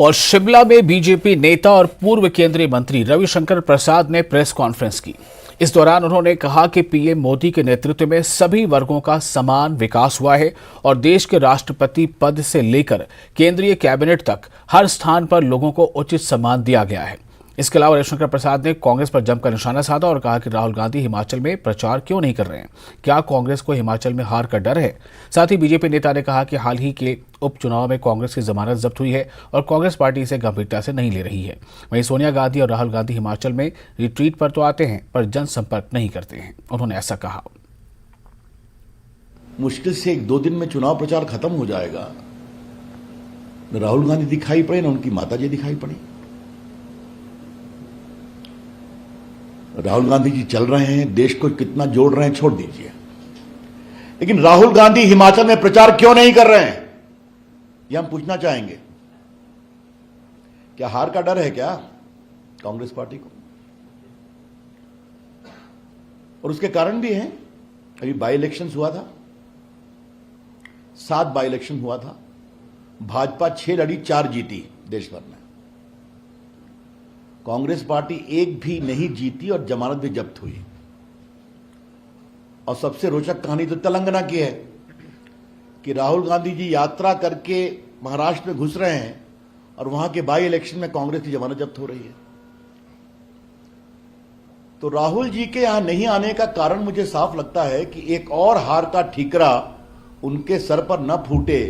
और शिमला में बीजेपी नेता और पूर्व केंद्रीय मंत्री रविशंकर प्रसाद ने प्रेस कॉन्फ्रेंस की। इस दौरान उन्होंने कहा कि पीएम मोदी के नेतृत्व में सभी वर्गों का समान विकास हुआ है और देश के राष्ट्रपति पद से लेकर केंद्रीय कैबिनेट तक हर स्थान पर लोगों को उचित सम्मान दिया गया है। इसके अलावा रविशंकर प्रसाद ने कांग्रेस पर जमकर निशाना साधा और कहा कि राहुल गांधी हिमाचल में प्रचार क्यों नहीं कर रहे हैं, क्या कांग्रेस को हिमाचल में हार का डर है। साथ ही बीजेपी नेता ने कहा कि हाल ही के उपचुनाव में कांग्रेस की जमानत जब्त हुई है और कांग्रेस पार्टी इसे गंभीरता से नहीं ले रही है। वहीं सोनिया गांधी और राहुल गांधी हिमाचल में रिट्रीट पर तो आते हैं पर जनसंपर्क नहीं करते हैं। उन्होंने ऐसा कहा। मुश्किल से 1-2 दिन में चुनाव प्रचार खत्म हो जाएगा। न राहुल गांधी दिखाई पड़े, न उनकी माताजी दिखाई पड़ी। राहुल गांधी जी चल रहे हैं, देश को कितना जोड़ रहे हैं छोड़ दीजिए, लेकिन राहुल गांधी हिमाचल में प्रचार क्यों नहीं कर रहे हैं, यह हम पूछना चाहेंगे। क्या हार का डर है क्या कांग्रेस पार्टी को? और उसके कारण भी हैं। अभी बाई इलेक्शन हुआ था, 7 बाई इलेक्शन हुआ था। भाजपा 6 लड़ी, 4 जीती देश भर में। कांग्रेस पार्टी 1 भी नहीं जीती और जमानत भी जब्त हुई। और सबसे रोचक कहानी तो तेलंगाना की है कि राहुल गांधी जी यात्रा करके महाराष्ट्र में घुस रहे हैं और वहां के बाई इलेक्शन में कांग्रेस की जमानत जब्त हो रही है। तो राहुल जी के यहां नहीं आने का कारण मुझे साफ लगता है कि एक और हार का ठीकरा उनके सर पर न फूटे,